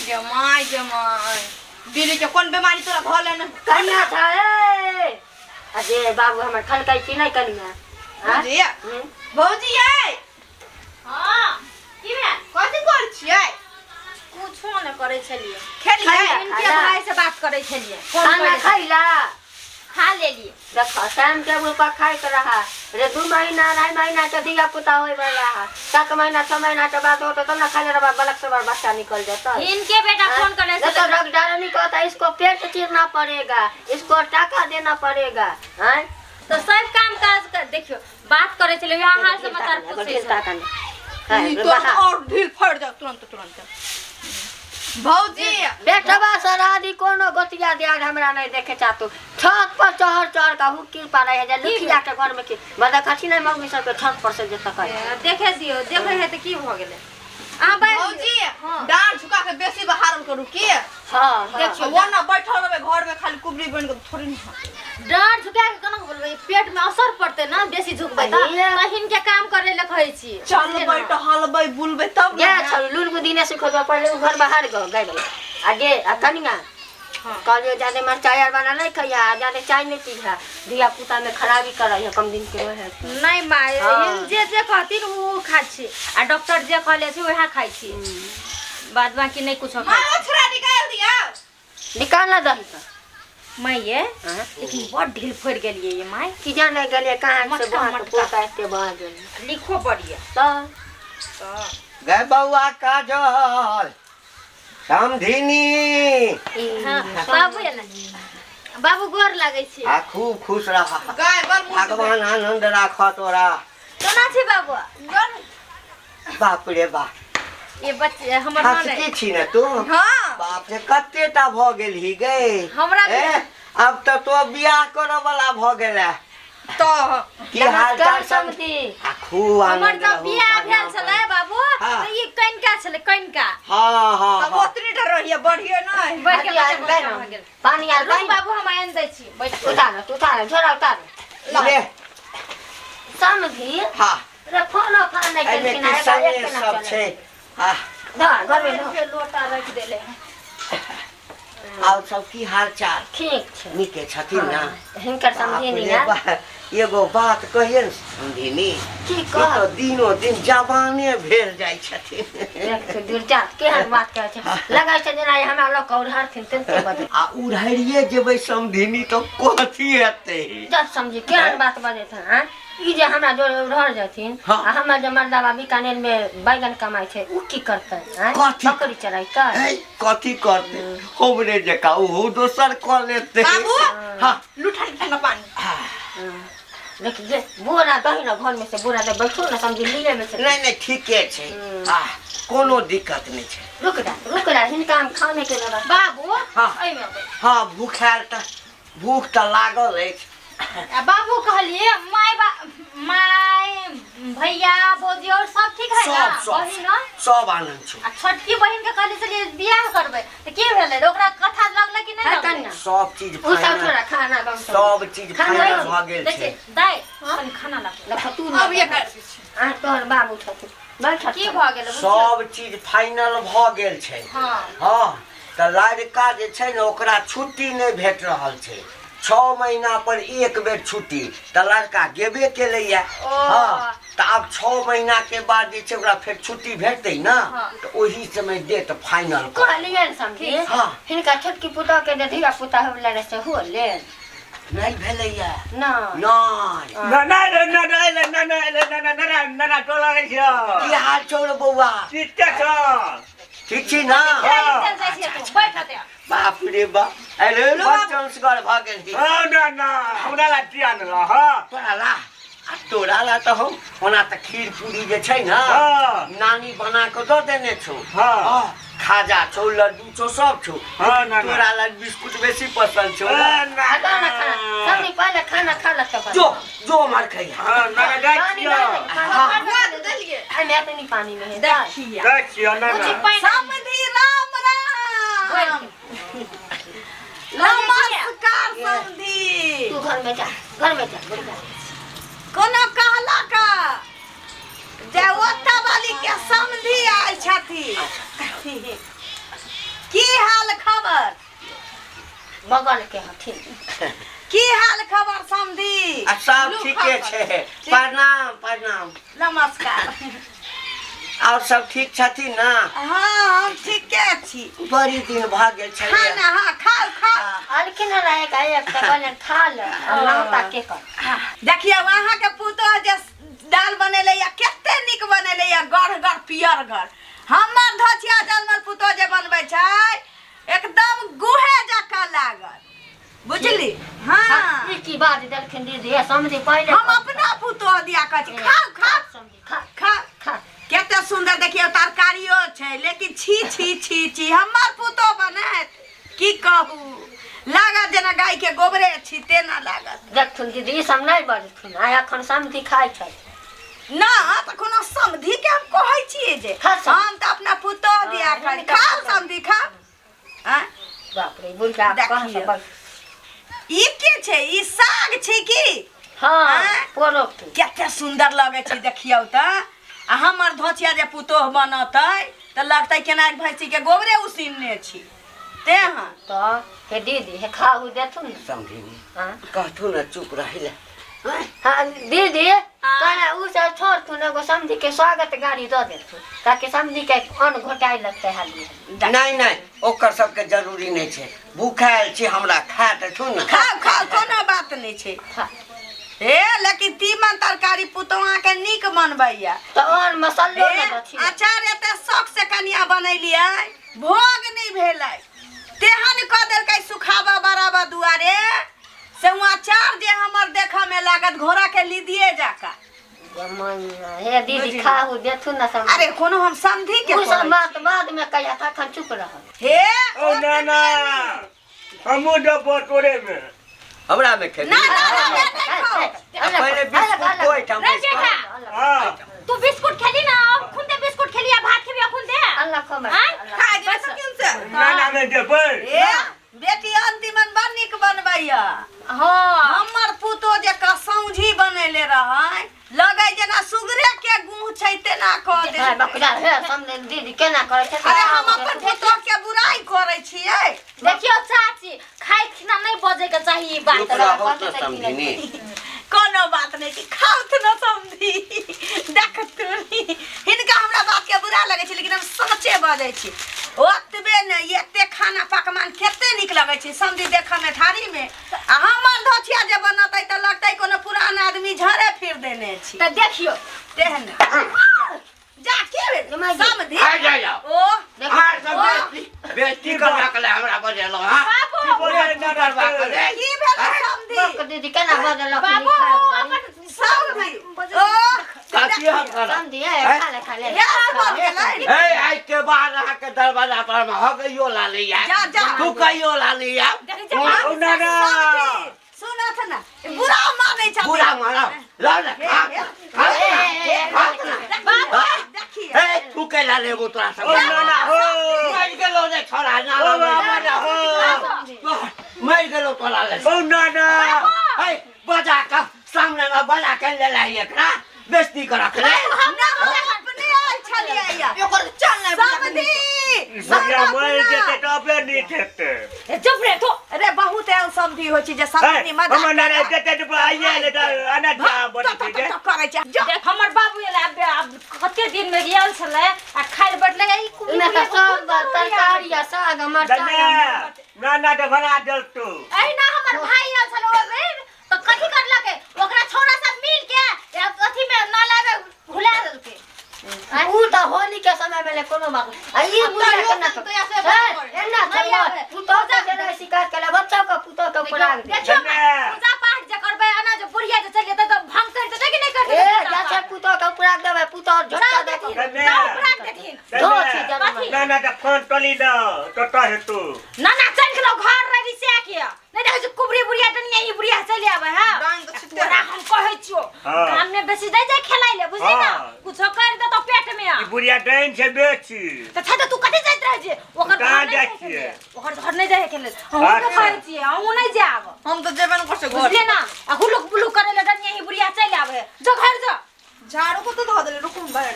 जमाई बीड़ी के कौन बीमारी तोरा घोले न कन्या था ए अरे बाबू हमर खलकै छी नै कन्या भौजी भौजी ए हां की रे कथि कर छियै कुछो न करे छलिए खेलिए इनके भाई से बात करे छलिए खाना खैला खा लेलिए देखो टाइम टेबल पर खाए के रहा रे 2 महीना 2.5 महीना के दिया पुता होय वाला है 7 महीना 6 महीना के बाद हो तो तब ना खाले रहा बलक से बच्चा निकल जाता है इनके बेटा फोन करे से तो डॉक्टर ने कहता इसको पेट चीरना पड़ेगा इसको टाका देना पड़ेगा हैं तो सब काम काज कर देखियो बात करे चले यहाँ हाल समाचार पूछे तो और ढील फड़ जा तुरंत भौजी बेटवा सरादी कोनो गोतिया दियार हमरा नहीं देखे चाहतो छत पर चढ़ का हुक्की पारे है जे लुखिया के घर में की बदा खची नहीं मम्मी सब के छत पर से जे तक देखे दियो देखे है त की भ गेले आ भौजी डांर झुका के बेसी बहारल करू की हां देखियो वो ना बैठल रहे घर में खाली कुबरी बन के थोड़ी नहीं डांर झुका के कना बोलबे पेट में असर पड़ते ना बेसी झुकबे त कहिन के काम करे ले कहै छी चल बैठ हलबै बुलबै तब ये चल लूल को दिने से खोजबा पहले घर बाहर गए आगे आ कनिया कहलियो जाने मरचाई आर बना नहीं खइया जाने चाय नहीं पीहा दिया पुता में खराबी करे है कम दिन के है नहीं माय जे कहतिन वो खा छी आ डॉक्टर जे कहले छी वहा खाइ छी बाद बाकी नहीं कुछ खाइ मां छोरा निकाल दिया निकालना दही का माय ये लेकिन बहुत ढील फड़ गेलिए ये माय की जाने गेलिए कहां से वहां के पोता एते बहा गेल लिखो बढ़िया तो गए बउआ काजल समधिनी हां बाबू ये ना बाबू गोर लागे छी आ खूब खुश रहा गाय बर भगवान आनंद राखो तोरा केना छी बाबू बाप रे बाप ये बच्चे हमर ना हंसती छी न तू हां बाप रे कतेटा भ गेल ही गए हमरा अब तो बियाह करे वाला भ गेला तो की हाल चाल समझी आ खूब हमर आनंद जब बियाह भेल छले बाबू तो ये कनका छले कनका हां हां अब ओतनी डर रहिए बढ़िए नहीं बैठ के भ गेल पानी आर बाबू हम आन दै छी बैठ उतार झोरा उतार ले समझी हां रे फोन नहीं एमे के की संगे सब छै हां घर में लोटा रख देले और सब की हाल चाल ठीक छै नीके छथिन ना हिनकर समझी नहीं यार एगो बात कहिए न समझिनी की तो दिनो दिन जवाने भेल जाय छथिन एक दूर जात केहन बात कहै छै लगाय छै जेना हमरा लोग उधार थिन तेनते बजे आ उधारिए जेबै समझिनी तो कथी हेतै जब समझी केहन बात बजे था हां ई जे हमरा जो उधार जाथिन आ हमरा जे मर्दावा बीकानेर में बैगन कमाई छै उ की करतै हैं बकरी चराइतै कथी करतै हमरे जका ओ दोसर क लेतै बाबू हां लुठाई के पानी देखिए बोरा दही न घर में से बोरा दे बैठो न समझी लीले में से नहीं ठीके छै कोनो दिक्कत नहीं छै रुक जा हिनका हम खाने के न बाबू हां एई में हां भूखाल त भूख त लागल अछि बाबू कहलिए माय भैया भौजी और सब ठीक है ना बहिन सब आनंद छै आ छोटकी बहिन के कहले चलिए बियाह करबै त के भेलै ओकरा कथा लगले कि नहीं लगले सब चीज उ सब थोड़ा खाना दम सब चीज फाइनल भ गेल छै दाई अपन खाना ला तू अब ये कर आ तोहर बाबू छथि बैठ की भ गेलै सब चीज फाइनल भ गेल छै हां हां त लड़का जे छै न ओकरा छुट्टी नहीं भेट रहल छै 6 महीना पर एक बेर छुट्टी त लड़का गेबे केलैया हां त अब 6 महीना के बाद जे छै ओकरा फिर छुट्टी भेटतै न त ओही समय डेट फाइनल कहलिए समझी हां हिनका छोटकी पुता के जे धिया पुता होले रे से हो ले नहीं भेलैया ना ना टोला रे की हाल छौ रे बौआ ठीक छी ना बैठ दे बाप रे बाप अरे बच्चन से घर भाग गेल ना हमरा ला की आनला हां तोरा ला तो हम ओना त खीर पूरी जे छै ना नानी बना के दो देने छौ हां खाजा छौ लड्डू छौ सब छौ तोरा ला बिस्कुट बेसी पसंद छौ ना सबनी पहले खाना खा ल के जो मार खाई हां ना दलिए मैं तो नहीं पानी में है देखिए ना समधी राम राम नमस्कार समधी तू घर में जा कोनो कहला का जे ओत्ता वाली के समधी आइ छथि बगल के हथिन। की हाल खबर समधी? आ सब ठीके छै। प्रणाम प्रणाम। नमस्कार। और सब ठीक छथिन ना? हाँ हम ठीके छी। बड़ी दिन भ गेल छै। खाना हाँ खाओ खाओ। अलखिन ना एक बने खा ले नाता के कर। देखिए वहाँ के पुतोह जे दाल बनेले या केते निक बनेले या गढ़ गढ़ पियर गढ़। हमर धचिया जलमल पुतोह जे बनबै छै एकदम गुहे जका लागल। बुझली? हाँ। की बात देलखिन दीदी समझी पहले हम अपना पुतोह दिया कहै खाओ खाओ समझी खा खा। खा। केते सुंदर देखियो तरकारियो छै लेकिन छी छी छी छी हमर पुतोह बनैत की कहू लागत जेना गाय के गोबरे छी तेना लागत। देखथुन दीदी सब नहीं बजथुन आ एखन समझी खाइ छै ना त कोनो समधी के हम कहै छिए जे हम त अपना पुतोह दिया कहै खाओ समधी खा। हैं बाप रे बुढ़ा कहां से बस ई के छै? ई साग छै की? हां पोरक केते सुंदर लगे छै देखियौ त। आ हमर धोचिया जे पुतोह बनतै त लगतै केना भैंसी के गोबरे उसीनने छी तेहन। तो हे दीदी हे खाऊ देथुन समझी हां कहथु ना चुप रहिला। हां दीदी कहना उ सब छोड़ तू एगो समझी के स्वागत गाड़ी द देथु ताकि समझी के अन्न घोटाई लगतै हाली। नहीं नहीं ओकर सबके जरूरी नहीं छै। भूखायल छी हमरा खा त थु ना। खाओ खाओ कोनो बात नहीं छै। हे लेकिन तीमन तरकारी पुतवा के निक बनबैया। तो और मसालो न दथि अचार एते शौक से कनिया बनैलियै भोग नहीं भेलै तेहन क देलकै सुखावा बराबर दुआरे से उ अचार जे हमर देखा में लागत घोड़ा के लीदिए जाका। हे दीदी खाऊ देथु ना सब। अरे कोनो हम समधी के उ सब बात बाद में कहिया तखन चुप रह। हे ओ नाना हमू डबो तोरे में हमरा में खेली। ना ना ना पहले बिस्कुट कोई हम हां तू बिस्कुट खेली ना खुंदे बिस्कुट खेली या भात खेली खुंदे अल्लाह खबर खा दे सकिन से। नाना में देबै। हे बेटी अंतिमन बड़ निक बनबैया। हां हमर पुतो जे कसौझी बनेले रहै लगै जेना सुगरे के गुह छै तेना क दे। है बकरा है सामने दीदी केना करे छै। अरे हम अपन पुतो के बुराई करे छियै। देखियो चाची खाइ खिना नहीं बजे के चाहिए बात। कोनो बात नहीं कि खाओ त न समझी देखत हिनका हमरा बात के बुरा लगे छै लेकिन हम सच्चे बजै छी। ओतबे ने एते खाना पकवान केते निक लगे छै समझी देख में थारी में। आ हमर धोचिया जे बनतै त लगतै कोनो पुरान आदमी झरे फिर देने छी। त देखियो तेहन जा के समझी आ जा ओ हां सब बेइज्जती कर रखले हमरा बजेलो। हां की बोले नाना बाकले की भेल समझी बक दीदी केना बदल बाबू समझी ओ काटिया कर समझी है खा ले या बन गेलै। ए आई के बाद अहाँ के दरवाजा पर में हो गइयो ला लिया। जा जा तू कहियो ला लिया। ओ नाना सुनत ना बुरा मानै छ पूरा मारा ला ले देखिए ए तू के ला ले तोरा सब। ओ नाना हो मर गेलो ने छोरा ना ओ नाना हो मर गेलो तोरा ले। ओ नाना ए बजा का सामने में बजा के ले लाई एकरा बेइज्जती कर रखले। हमरा अपने आइ छलियै या एकर चल ने समझी भैया मैं जेते टपे नहीं ठेकते। चुप रे तो अरे बहुत एहन समझी होइ छै जे समझी मजाक हम नाना जेते टप आइए ले अना जा बने छै। करे छै देख हमर बाबू एले अब कते दिन में गेल छले आ खाइ बैठले ई कुबी इने का सब तरकारी आ साग मरचा नाना तो बना दल तू। एहिना हमर भाई आल छले ओ बेर तो कथि करलके ओकरा छोरा सब मिल के अथी में नाला में घुला देलके। उ त होली के समय में ले कोनो बात आ ई बुझा केना तो एना चल पुतो के जेना शिकायत केला बच्चा का पुतो के पराग दे। देखियो पूजा पाठ जे करबै अना जे बुढ़िया जे चलिए त भंग कर देते कि नहीं कर ए देते। जाचे पुतो के पराग देबे पुतो झटका देती नाना तो फोन टोली दो तो है तू ना ना चल के घर रे रिसा के नहीं देख जो कुबरी बुढ़िया तनिया ई बुढ़िया चली आवे हां तोरा हम कहै छियो काम में बेसी दे जाय खेलाइ ले बुझली ना कुछ कर दे तो पेट में आ ई बुढ़िया डाइन से बेची त छ तू कथि जाइत रह जे ओकर कहां जाय छियै ओकर घर नहीं जाय खेले हम तो कहै छियै हम नहीं जाब हम तो जेबे न करसे घर बुझली ना आ हुलुक बुलुक करे ले तनिया ई बुढ़िया चली आवे जो घर जा झाड़ू को तो धो देले रुकू बाहर